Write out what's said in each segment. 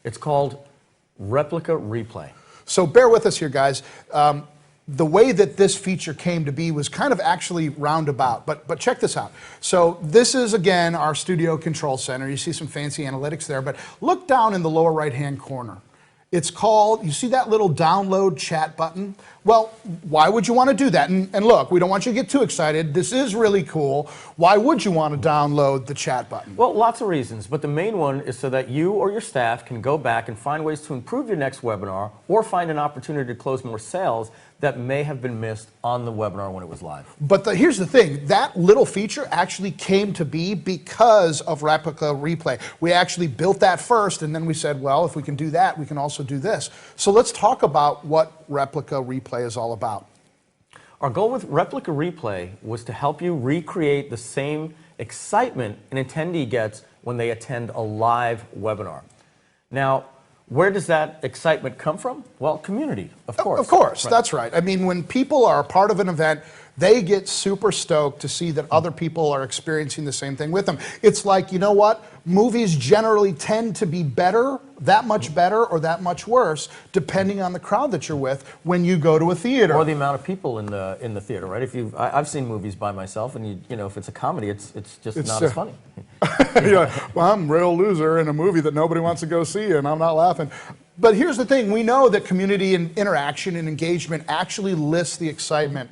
It's called Replica Replay. So bear with us here, guys. The way that this feature came to be was kind of actually roundabout, but check this out. So this is, again, our studio control center. You see some fancy analytics there, but look down in the lower right-hand corner. It's called, you see that little download chat button? Well, why would you want to do that? And look, we don't want you to get too excited. This is really cool. Why would you want to download the chat button? Well, lots of reasons, but the main one is so that you or your staff can go back and find ways to improve your next webinar or find an opportunity to close more sales that may have been missed on the webinar when it was live. But here's the thing, that little feature actually came to be because of Replica Replay. We actually built that first, and then we said, well, if we can do that, we can also do this. So let's talk about what Replica Replay is all about. Our goal with Replica Replay was to help you recreate the same excitement an attendee gets when they attend a live webinar. Now, where does that excitement come from? Well, community, of course. Of course, right. That's right. I mean, when people are a part of an event, they get super stoked to see that other people are experiencing the same thing with them. It's like, you know what? Movies generally tend to be better, that much better, or that much worse, depending on the crowd that you're with when you go to a theater. Or the amount of people in the theater, right? I've seen movies by myself, and you know, if it's a comedy, it's just not as funny. You're like, well, I'm a real loser in a movie that nobody wants to go see, and I'm not laughing. But here's the thing, we know that community and interaction and engagement actually lifts the excitement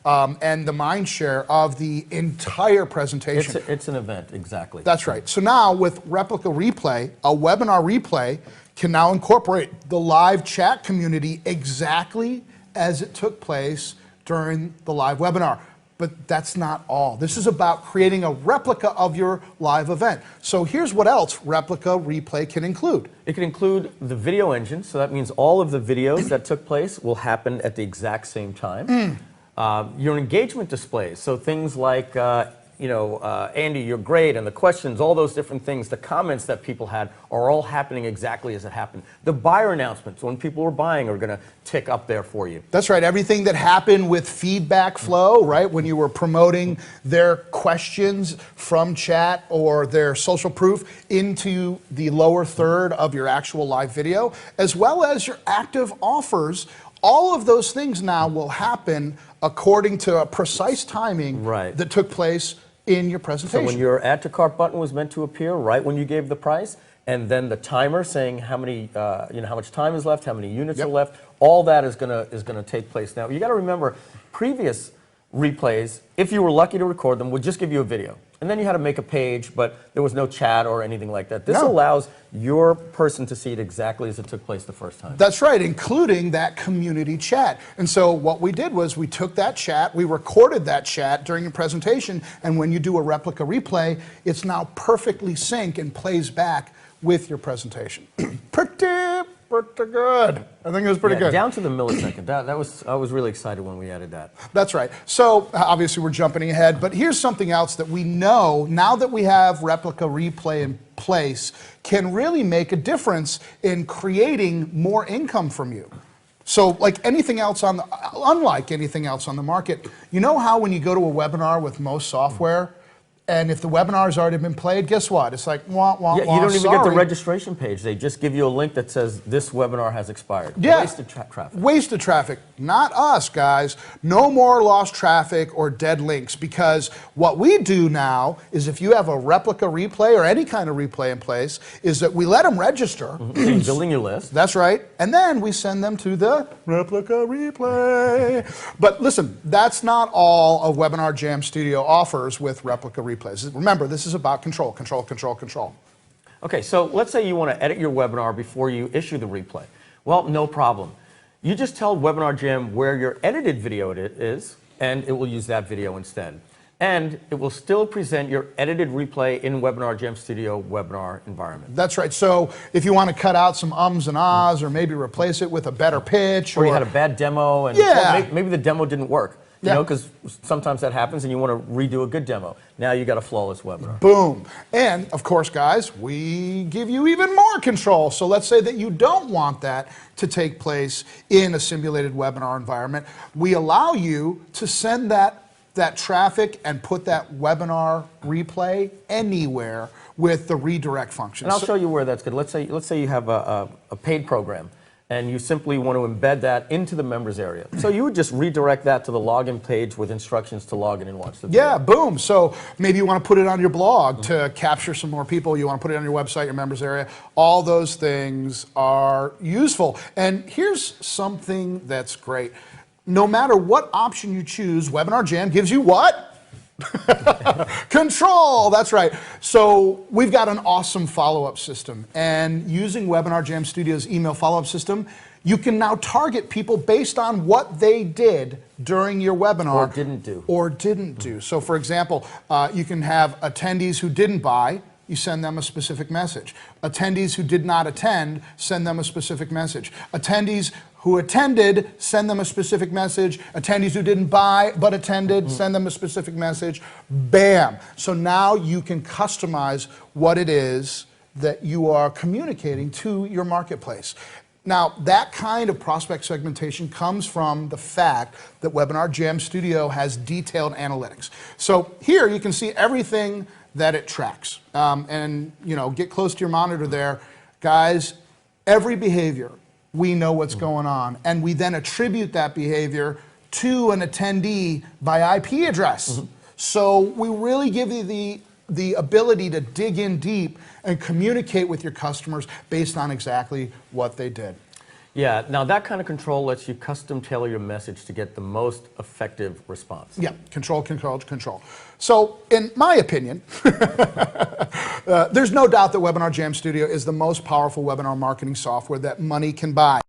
and the mind share of the entire presentation. It's an event, exactly. That's right. So now with Replica Replay, a webinar replay can now incorporate the live chat community exactly as it took place during the live webinar. But that's not all. This is about creating a replica of your live event. So here's what else Replica Replay can include. It can include the video engine, so that means all of the videos that took place will happen at the exact same time. Your engagement displays, so things like, Andy, you're great, and the questions, all those different things, the comments that people had are all happening exactly as it happened. The buyer announcements, when people were buying, are going to tick up there for you. That's right. Everything that happened with feedback flow, right, when you were promoting their questions from chat or their social proof into the lower third of your actual live video, as well as your active offers. All of those things now will happen according to a precise timing that took place in your presentation. So when your add to cart button was meant to appear right when you gave the price, and then the timer saying how many, how much time is left, how many units are left, all that is gonna take place. Now you got to remember, previous replays, if you were lucky to record them, would just give you a video. And then you had to make a page, but there was no chat or anything like that. This allows your person to see it exactly as it took place the first time. That's right, including that community chat. And so what we did was we took that chat, we recorded that chat during your presentation, and when you do a Replica Replay, it's now perfectly synced and plays back with your presentation. Pretty good. I think it was pretty good. Down to the millisecond. I was really excited when we added that. That's right. So obviously we're jumping ahead, but here's something else that we know now that we have Replica Replay in place can really make a difference in creating more income from you. So like anything else unlike anything else on the market, you know how when you go to a webinar with most software, and if the webinar's already been played, guess what? It's like, wah, wah, you wah, don't even sorry. get the registration page. They just give you a link that says, this webinar has expired. Yeah. Wasted traffic. Wasted traffic. Not us, guys. No more lost traffic or dead links, because what we do now is if you have a Replica Replay or any kind of replay in place, is that we let them register. Building your list. That's right. And then we send them to the Replica Replay. But listen, that's not all of WebinarJam Studio offers with Replica Replays. Remember, this is about control, control, control, control. Okay, so let's say you want to edit your webinar before you issue the replay. Well, no problem. You just tell WebinarJam where your edited video is, and it will use that video instead. And it will still present your edited replay in WebinarJam Studio webinar environment. That's right. So if you want to cut out some ums and ahs, or maybe replace it with a better pitch, or you had a bad demo, and well, maybe the demo didn't work. You know, because sometimes that happens and you want to redo a good demo. Now you got a flawless webinar. Boom. And of course, guys, we give you even more control. So let's say that you don't want that to take place in a simulated webinar environment. We allow you to send that that traffic and put that webinar replay anywhere with the redirect function. And I'll show you where that's good. Let's say you have a paid program, and you simply want to embed that into the members area. So you would just redirect that to the login page with instructions to log in and watch the video. Yeah, boom. So maybe you want to put it on your blog to capture some more people. You want to put it on your website, your members area. All those things are useful. And here's something that's great. No matter what option you choose, WebinarJam gives you what? Control, that's right. So we've got an awesome follow-up system, and using WebinarJam Studio's email follow-up system, you can now target people based on what they did during your webinar. Or didn't do. Or didn't do. So for example, you can have attendees who didn't buy, you send them a specific message. Attendees who did not attend, send them a specific message. Attendees who attended, send them a specific message. Attendees who didn't buy but attended, send them a specific message. Bam! So now you can customize what it is that you are communicating to your marketplace. Now, that kind of prospect segmentation comes from the fact that WebinarJam Studio has detailed analytics. So here you can see everything that it tracks. And get close to your monitor there. Guys, every behavior, we know what's going on, and we then attribute that behavior to an attendee by IP address. So we really give you the ability to dig in deep and communicate with your customers based on exactly what they did. Yeah, now that kind of control lets you custom tailor your message to get the most effective response. Yeah, control, control, control. So in my opinion, there's no doubt that WebinarJam Studio is the most powerful webinar marketing software that money can buy.